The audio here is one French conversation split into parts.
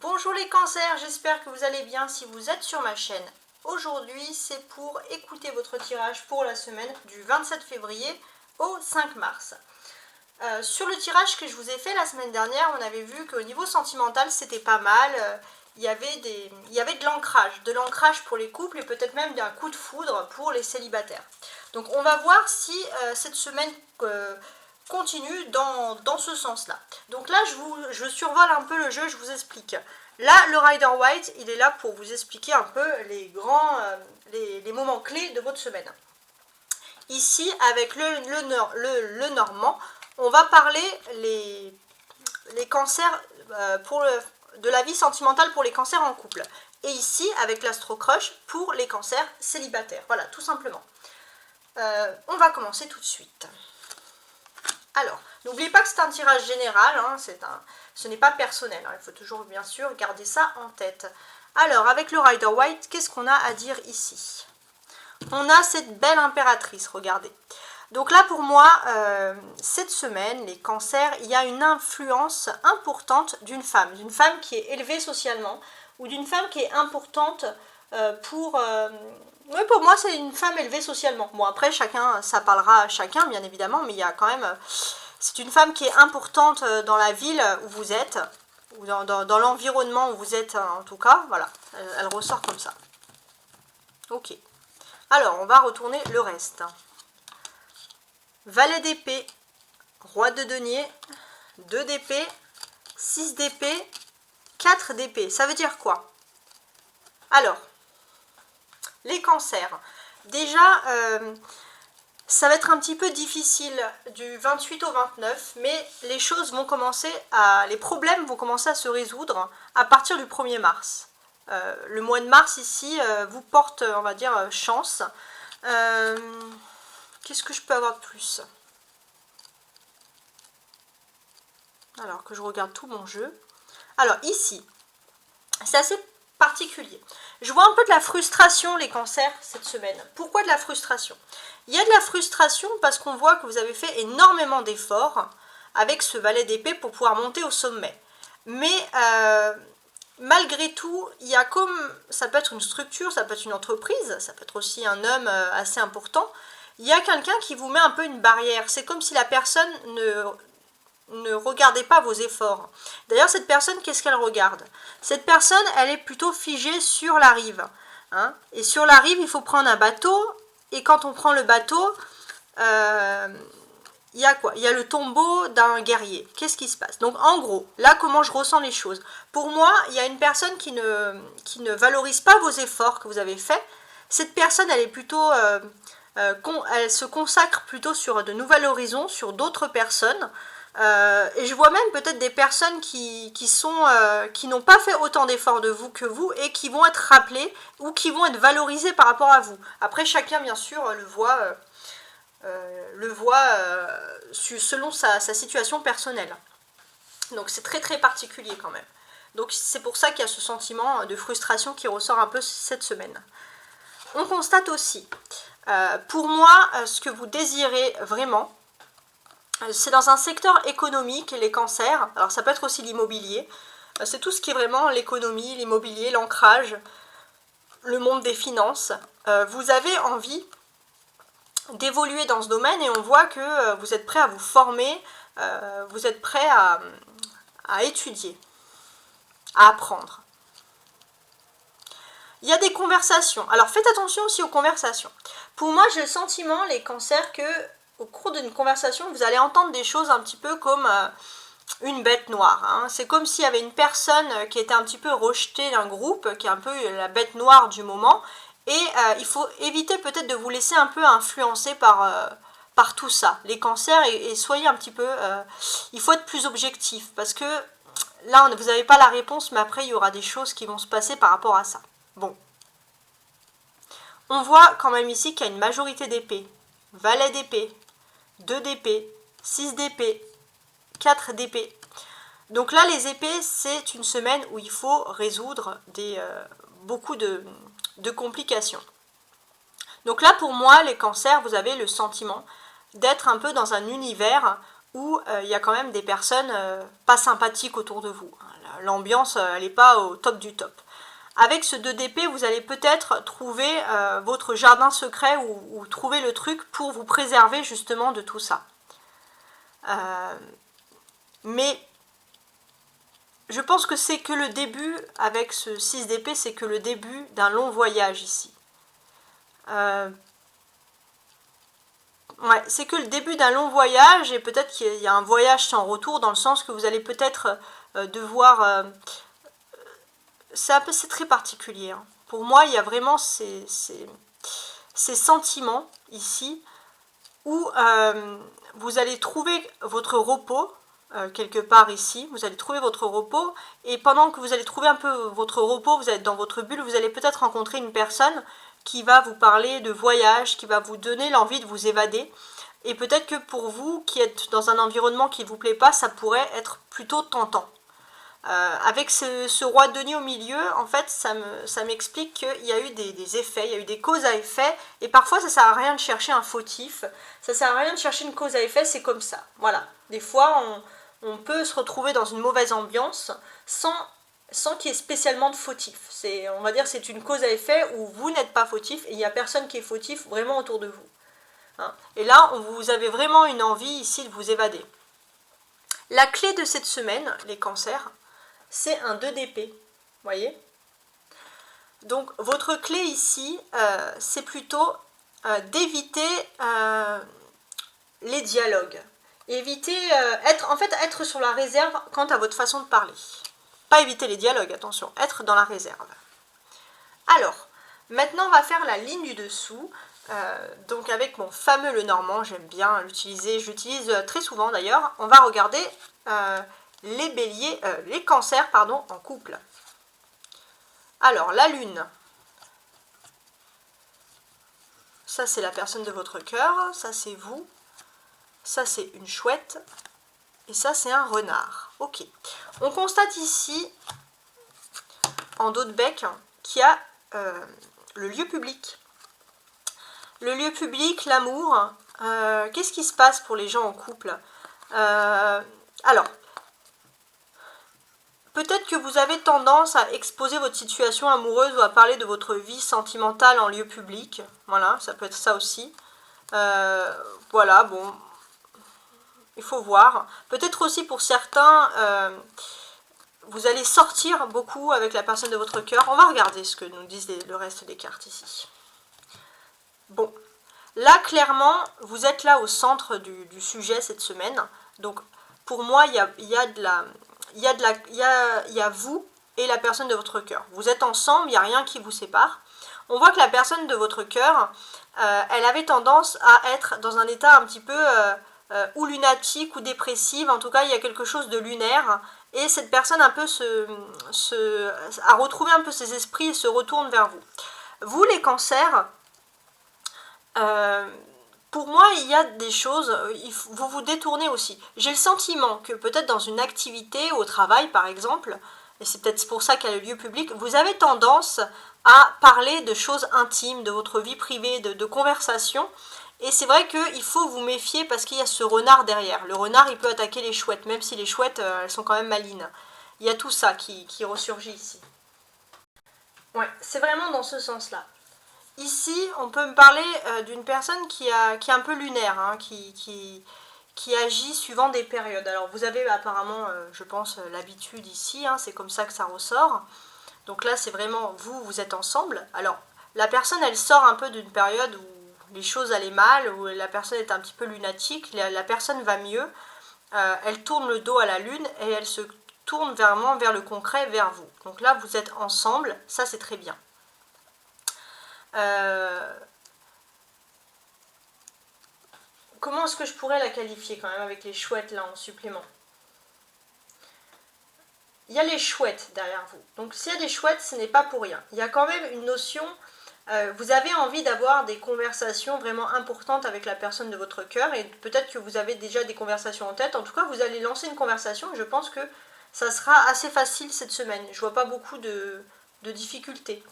Bonjour les cancers, j'espère que vous allez bien si vous êtes sur ma chaîne. Aujourd'hui, c'est pour écouter votre tirage pour la semaine du 27 février au 5 mars. Sur le tirage que je vous ai fait la semaine dernière, on avait vu qu'au niveau sentimental, c'était pas mal. Il y avait de l'ancrage pour les couples et peut-être même un coup de foudre pour les célibataires. Donc on va voir si cette semaine continue dans ce sens-là. Donc là, je survole un peu le jeu, je vous explique. Là, le Rider White, il est là pour vous expliquer un peu les moments clés de votre semaine. Ici, avec le Normand, on va parler les cancers de la vie sentimentale pour les cancers en couple. Et ici, avec l'Astro Crush, pour les cancers célibataires. Voilà, tout simplement. On va commencer tout de suite. Alors, n'oubliez pas que c'est un tirage général, hein, ce n'est pas personnel, hein, il faut toujours bien sûr garder ça en tête. Alors, avec le Rider White, qu'est-ce qu'on a à dire ici? On a cette belle impératrice, regardez. Donc là, pour moi, cette semaine, les cancers, il y a une influence importante d'une femme qui est élevée socialement, ou d'une femme qui est importante oui, pour moi, c'est une femme élevée socialement. Bon, après, ça parlera à chacun, bien évidemment, mais il y a quand même... C'est une femme qui est importante dans la ville où vous êtes, ou dans l'environnement où vous êtes, en tout cas. Voilà, elle ressort comme ça. Ok. Alors, on va retourner le reste. Valet d'épée, roi de denier, 2 d'épée, 6 d'épée, 4 d'épée. Ça veut dire quoi? Alors... Les cancers, déjà, ça va être un petit peu difficile du 28 au 29, mais les problèmes vont commencer à se résoudre à partir du 1er mars. Le mois de mars ici vous porte, on va dire, chance. Qu'est-ce que je peux avoir de plus? Alors que je regarde tout mon jeu. Alors ici, c'est assez particulier. Je vois un peu de la frustration, les cancers, cette semaine. Pourquoi de la frustration? Il y a de la frustration parce qu'on voit que vous avez fait énormément d'efforts avec ce valet d'épée pour pouvoir monter au sommet. Mais malgré tout, il y a ça peut être une structure, ça peut être une entreprise, ça peut être aussi un homme assez important. Il y a quelqu'un qui vous met un peu une barrière. C'est comme si la personne ne regardez pas vos efforts. D'ailleurs, cette personne, qu'est-ce qu'elle regarde? Cette personne, elle est plutôt figée sur la rive. Hein, et sur la rive, il faut prendre un bateau. Et quand on prend le bateau, il y a quoi? Il y a le tombeau d'un guerrier. Qu'est-ce qui se passe? Donc, en gros, là, comment je ressens les choses? Pour moi, il y a une personne qui ne valorise pas vos efforts que vous avez faits. Cette personne, elle est plutôt... elle se consacre plutôt sur de nouveaux horizons, sur d'autres personnes. Et je vois même peut-être des personnes qui n'ont pas fait autant d'efforts que vous et qui vont être rappelées ou qui vont être valorisées par rapport à vous. Après, chacun, bien sûr, le voit selon sa situation personnelle. Donc, c'est très, très particulier quand même. Donc, c'est pour ça qu'il y a ce sentiment de frustration qui ressort un peu cette semaine. On constate aussi, pour moi, ce que vous désirez vraiment, c'est dans un secteur économique, les cancers. Alors ça peut être aussi l'immobilier. C'est tout ce qui est vraiment l'économie, l'immobilier, l'ancrage, le monde des finances. Vous avez envie d'évoluer dans ce domaine et on voit que vous êtes prêt à vous former, vous êtes prêt à étudier, à apprendre. Il y a des conversations. Alors faites attention aussi aux conversations. Pour moi, j'ai le sentiment, les cancers, que au cours d'une conversation, vous allez entendre des choses un petit peu comme une bête noire. Hein. C'est comme s'il y avait une personne qui était un petit peu rejetée d'un groupe, qui est un peu la bête noire du moment. Et il faut éviter peut-être de vous laisser un peu influencer par tout ça, les cancers, et soyez un petit peu... il faut être plus objectif, parce que là, vous n'avez pas la réponse, mais après, il y aura des choses qui vont se passer par rapport à ça. Bon. On voit quand même ici qu'il y a une majorité d'épées. Valet d'épée, 2 d'épée, 6 d'épée, 4 d'épée. Donc là, les épées, c'est une semaine où il faut résoudre beaucoup de complications. Donc là, pour moi, les cancers, vous avez le sentiment d'être un peu dans un univers où il y a quand même des personnes pas sympathiques autour de vous. l'ambiance, elle n'est pas au top du top. Avec ce 2 d'épée, vous allez peut-être trouver votre jardin secret ou trouver le truc pour vous préserver justement de tout ça. Mais je pense que c'est que le début, avec ce 6 d'épée, c'est que le début d'un long voyage ici. Ouais, c'est que le début d'un long voyage, et peut-être qu'il y a un voyage sans retour, dans le sens que vous allez peut-être devoir... c'est très particulier. Hein. Pour moi, il y a vraiment ces sentiments ici, où vous allez trouver votre repos, quelque part ici, vous allez trouver votre repos, et pendant que vous allez trouver un peu votre repos, vous êtes dans votre bulle, vous allez peut-être rencontrer une personne qui va vous parler de voyage, qui va vous donner l'envie de vous évader, et peut-être que pour vous, qui êtes dans un environnement qui ne vous plaît pas, ça pourrait être plutôt tentant. Avec ce roi de denier au milieu, en fait, ça m'explique qu'il y a eu des effets, il y a eu des causes à effet, et parfois ça sert à rien de chercher un fautif, ça sert à rien de chercher une cause à effet, c'est comme ça, voilà. Des fois, on peut se retrouver dans une mauvaise ambiance sans qu'il y ait spécialement de fautif. On va dire c'est une cause à effet où vous n'êtes pas fautif, et il n'y a personne qui est fautif vraiment autour de vous. Hein. Et là, vous avez vraiment une envie ici de vous évader. La clé de cette semaine, les cancers, c'est un 2 d'épée, voyez. Donc votre clé ici, c'est plutôt d'éviter les dialogues. Éviter, être sur la réserve quant à votre façon de parler. Pas éviter les dialogues, attention, être dans la réserve. Alors, maintenant on va faire la ligne du dessous. Donc avec mon fameux Lenormand, j'aime bien l'utiliser, je l'utilise très souvent d'ailleurs. On va regarder les béliers, les cancers, pardon, en couple. Alors, la lune. Ça, c'est la personne de votre cœur. Ça, c'est vous. Ça, c'est une chouette. Et ça, c'est un renard. Ok. On constate ici, en dos de bec, qu'il y a le lieu public. Le lieu public, l'amour. Qu'est-ce qui se passe pour les gens en couple? Alors, peut-être que vous avez tendance à exposer votre situation amoureuse ou à parler de votre vie sentimentale en lieu public. Voilà, ça peut être ça aussi. Voilà, bon, il faut voir. Peut-être aussi pour certains, vous allez sortir beaucoup avec la personne de votre cœur. On va regarder ce que nous disent le reste des cartes ici. Bon, là, clairement, vous êtes là au centre du sujet cette semaine. Donc, pour moi, il y a vous et la personne de votre cœur. Vous êtes ensemble, il n'y a rien qui vous sépare. On voit que la personne de votre cœur, elle avait tendance à être dans un état un petit peu ou lunatique ou dépressive. En tout cas, il y a quelque chose de lunaire. Et cette personne un peu a retrouvé un peu ses esprits et se retourne vers vous. Vous, les cancers, pour moi, il y a des choses, vous vous détournez aussi. J'ai le sentiment que peut-être dans une activité, au travail par exemple, et c'est peut-être pour ça qu'il y a le lieu public, vous avez tendance à parler de choses intimes, de votre vie privée, de conversations. Et c'est vrai qu'il faut vous méfier parce qu'il y a ce renard derrière. Le renard, il peut attaquer les chouettes, même si les chouettes, elles sont quand même malines. Il y a tout ça qui ressurgit ici. Ouais, c'est vraiment dans ce sens-là. Ici, on peut me parler d'une personne qui est un peu lunaire, hein, qui agit suivant des périodes. Alors, vous avez apparemment, je pense, l'habitude ici, hein, c'est comme ça que ça ressort. Donc là, c'est vraiment vous êtes ensemble. Alors, la personne, elle sort un peu d'une période où les choses allaient mal, où la personne est un petit peu lunatique, la personne va mieux, elle tourne le dos à la lune et elle se tourne vraiment vers le concret, vers vous. Donc là, vous êtes ensemble, ça c'est très bien. Comment est-ce que je pourrais la qualifier quand même avec les chouettes là en supplément? Il y a les chouettes derrière vous. Donc s'il y a des chouettes, ce n'est pas pour rien. Il y a quand même une notion, vous avez envie d'avoir des conversations vraiment importantes avec la personne de votre cœur et peut-être que vous avez déjà des conversations en tête. En tout cas, vous allez lancer une conversation et je pense que ça sera assez facile cette semaine. Je vois pas beaucoup de difficultés.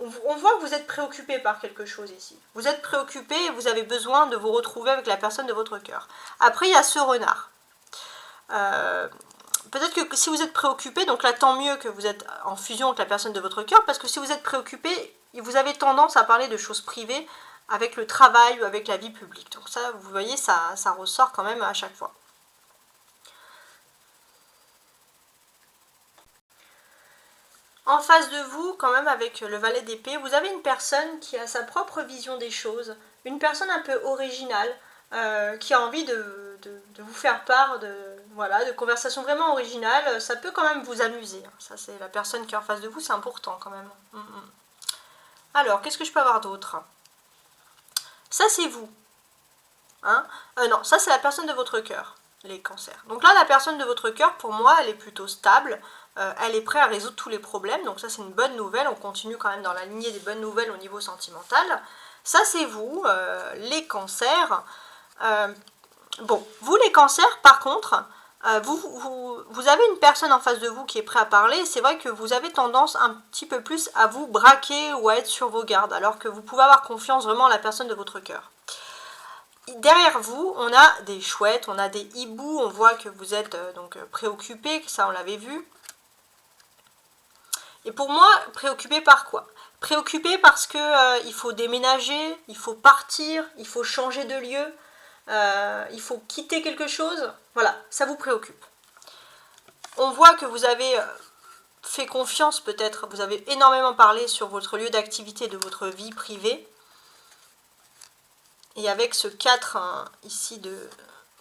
On voit que vous êtes préoccupé par quelque chose ici. Vous êtes préoccupé et vous avez besoin de vous retrouver avec la personne de votre cœur. Après, il y a ce renard. peut-être que si vous êtes préoccupé, donc là tant mieux que vous êtes en fusion avec la personne de votre cœur, parce que si vous êtes préoccupé, vous avez tendance à parler de choses privées avec le travail ou avec la vie publique. Donc ça, vous voyez, ça ressort quand même à chaque fois. En face de vous, quand même, avec le valet d'épée, vous avez une personne qui a sa propre vision des choses, une personne un peu originale, qui a envie de vous faire part de conversations vraiment originales. Ça peut quand même vous amuser. Ça, c'est la personne qui est en face de vous, c'est important quand même. Alors, qu'est-ce que je peux avoir d'autre? Ça, c'est vous. Hein? Non, ça, c'est la personne de votre cœur, les cancers. Donc là, la personne de votre cœur, pour moi, elle est plutôt stable. Elle est prête à résoudre tous les problèmes. Donc ça, c'est une bonne nouvelle. On continue quand même dans la lignée des bonnes nouvelles au niveau sentimental. Ça, c'est vous, les cancers. Bon, vous, les cancers, par contre, vous avez une personne en face de vous qui est prête à parler. C'est vrai que vous avez tendance un petit peu plus à vous braquer ou à être sur vos gardes, alors que vous pouvez avoir confiance vraiment en la personne de votre cœur. Derrière vous, on a des chouettes, on a des hiboux, on voit que vous êtes donc préoccupé, ça on l'avait vu. Et pour moi, préoccupé par quoi? Préoccupé parce que il faut déménager, il faut partir, il faut changer de lieu, il faut quitter quelque chose. Voilà, ça vous préoccupe. On voit que vous avez fait confiance peut-être, vous avez énormément parlé sur votre lieu d'activité de votre vie privée. Et avec ce 4 hein, ici de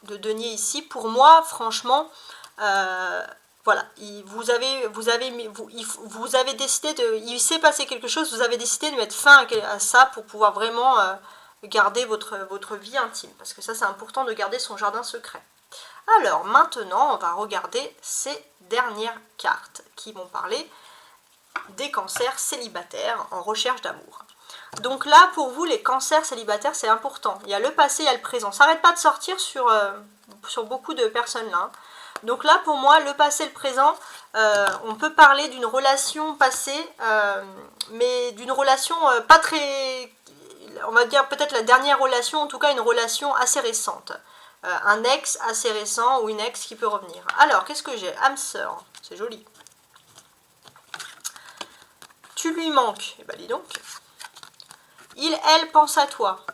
denier ici, pour moi, franchement, voilà, vous avez décidé il s'est passé quelque chose, vous avez décidé de mettre fin à ça pour pouvoir vraiment garder votre vie intime. Parce que ça, c'est important de garder son jardin secret. Alors, maintenant, on va regarder ces dernières cartes qui vont parler des cancers célibataires en recherche d'amour. Donc là, pour vous, les cancers célibataires, c'est important. Il y a le passé, il y a le présent. Ça n'arrête pas de sortir sur beaucoup de personnes là. Donc là, pour moi, le passé et le présent, on peut parler d'une relation passée, mais d'une relation pas très... On va dire peut-être la dernière relation, en tout cas une relation assez récente. Un ex assez récent ou une ex qui peut revenir. Alors, qu'est-ce que j'ai? Âme sœur, c'est joli. Tu lui manques. Eh ben, dis donc. Elle pense à toi.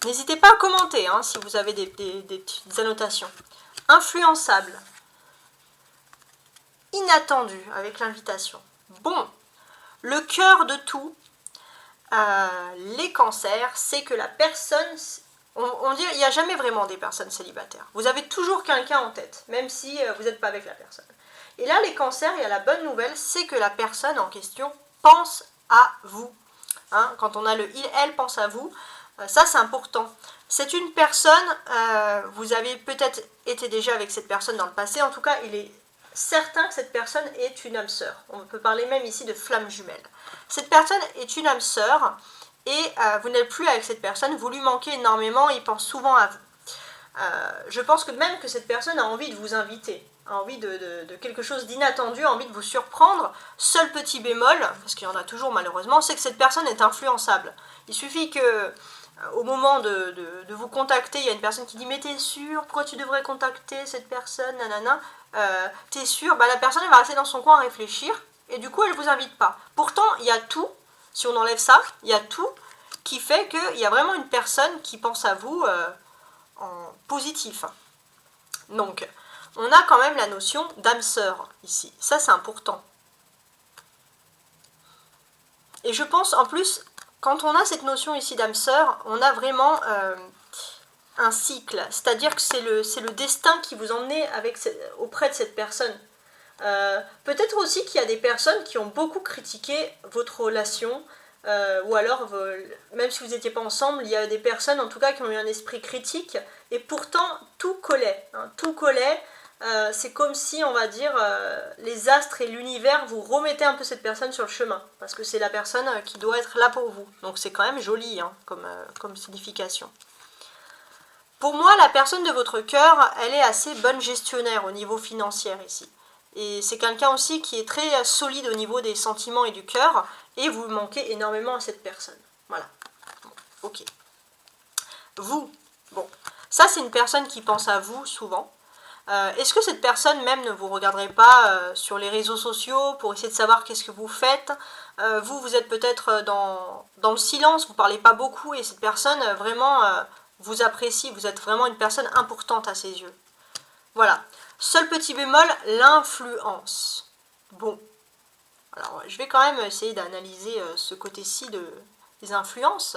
N'hésitez pas à commenter hein, si vous avez des petites annotations. Influençable. Inattendu avec l'invitation. Bon, le cœur de tout, les cancers, c'est que la personne... On dit qu'il n'y a jamais vraiment des personnes célibataires. Vous avez toujours quelqu'un en tête, même si vous n'êtes pas avec la personne. Et là, les cancers, il y a la bonne nouvelle, c'est que la personne en question pense à vous. Hein, quand on a le il, elle pense à vous, ça c'est important. C'est une personne, vous avez peut-être été déjà avec cette personne dans le passé, en tout cas il est certain que cette personne est une âme sœur. On peut parler même ici de flamme jumelle. Cette personne est une âme sœur et vous n'êtes plus avec cette personne, vous lui manquez énormément, il pense souvent à vous. Je pense que même que cette personne a envie de vous inviter, a envie de quelque chose d'inattendu, a envie de vous surprendre. Seul petit bémol, parce qu'il y en a toujours malheureusement, c'est que cette personne est influençable. Il suffit que au moment de vous contacter, il y a une personne qui dit « Mais t'es sûr? Pourquoi tu devrais contacter cette personne? Nanana. T'es sûr ?» Bah, la personne elle va rester dans son coin à réfléchir et du coup elle ne vous invite pas. Pourtant, il y a tout, si on enlève ça, il y a tout qui fait qu'il y a vraiment une personne qui pense à vous en positif. Donc, on a quand même la notion d'âme sœur ici. Ça, c'est important. Et je pense, en plus, quand on a cette notion ici d'âme sœur, on a vraiment un cycle. C'est-à-dire que c'est le destin qui vous emmenez auprès de cette personne. Peut-être aussi qu'il y a des personnes qui ont beaucoup critiqué votre relation, ou alors, même si vous n'étiez pas ensemble, il y a des personnes en tout cas qui ont eu un esprit critique, et pourtant tout collait. Hein, tout collait. C'est comme si, on va dire, les astres et l'univers vous remettaient un peu cette personne sur le chemin, parce que c'est la personne qui doit être là pour vous. Donc c'est quand même joli hein, comme signification. Pour moi, la personne de votre cœur, elle est assez bonne gestionnaire au niveau financier ici. Et c'est quelqu'un aussi qui est très solide au niveau des sentiments et du cœur, et vous manquez énormément à cette personne. Voilà. Bon, ok. Vous, bon, ça c'est une personne qui pense à vous souvent. Est-ce que cette personne même ne vous regarderait pas sur les réseaux sociaux pour essayer de savoir qu'est-ce que vous faites? Vous êtes peut-être dans le silence, vous ne parlez pas beaucoup et cette personne vraiment vous apprécie, vous êtes vraiment une personne importante à ses yeux. Voilà. Seul petit bémol, l'influence. Bon, alors je vais quand même essayer d'analyser ce côté-ci des influences.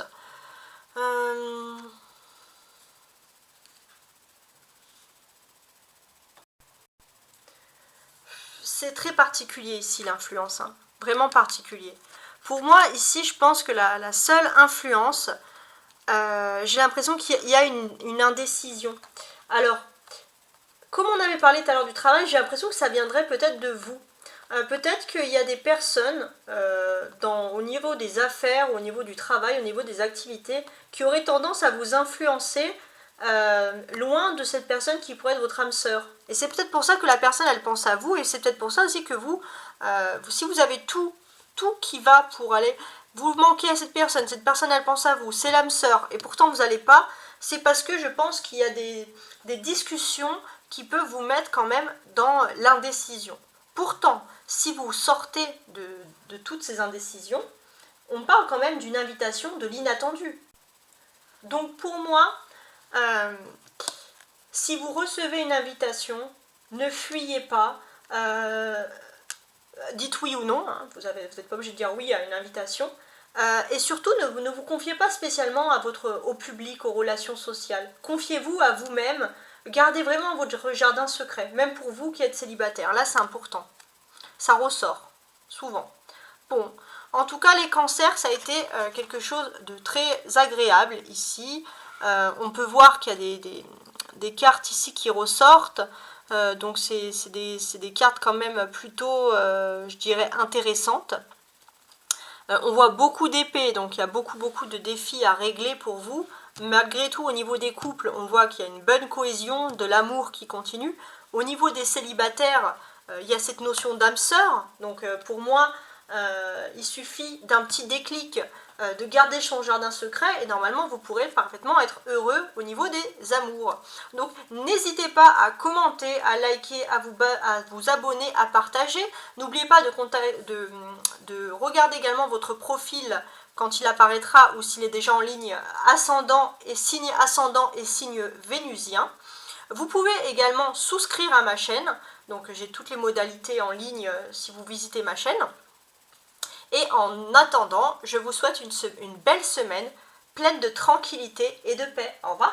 C'est très particulier ici l'influence, hein. Vraiment particulier. Pour moi ici je pense que la seule influence, j'ai l'impression qu'il y a une indécision. Alors, comme on avait parlé tout à l'heure du travail, j'ai l'impression que ça viendrait peut-être de vous. Peut-être qu'il y a des personnes au niveau des affaires, au niveau du travail, au niveau des activités, qui auraient tendance à vous influencer loin de cette personne qui pourrait être votre âme sœur. Et c'est peut-être pour ça que la personne, elle pense à vous, et c'est peut-être pour ça aussi que vous, si vous avez tout qui va pour aller, vous manquez à cette personne elle pense à vous, c'est l'âme sœur, et pourtant vous n'allez pas, c'est parce que je pense qu'il y a des discussions qui peuvent vous mettre quand même dans l'indécision. Pourtant, si vous sortez de toutes ces indécisions, on parle quand même d'une invitation de l'inattendu. Donc pour moi, si vous recevez une invitation, ne fuyez pas, dites oui ou non, hein, vous n'êtes pas obligé de dire oui à une invitation, et surtout ne vous confiez pas spécialement au public, aux relations sociales. Confiez-vous à vous-même, gardez vraiment votre jardin secret, même pour vous qui êtes célibataire, là c'est important. Ça ressort, souvent. Bon, en tout cas les cancers, ça a été quelque chose de très agréable ici. On peut voir qu'il y a des cartes ici qui ressortent. Donc c'est des cartes quand même plutôt, je dirais, intéressantes. On voit beaucoup d'épées, donc il y a beaucoup de défis à régler pour vous. Malgré tout, au niveau des couples, on voit qu'il y a une bonne cohésion, de l'amour qui continue. Au niveau des célibataires, il y a cette notion d'âme sœur. Donc pour moi, il suffit d'un petit déclic, de garder son jardin secret et normalement vous pourrez parfaitement être heureux au niveau des amours. Donc n'hésitez pas à commenter, à liker, à vous abonner, à partager. N'oubliez pas de regarder également votre profil quand il apparaîtra ou s'il est déjà en ligne, ascendant et signe vénusien. Vous pouvez également souscrire à ma chaîne, donc j'ai toutes les modalités en ligne si vous visitez ma chaîne. Et en attendant, je vous souhaite une belle semaine pleine de tranquillité et de paix. Au revoir.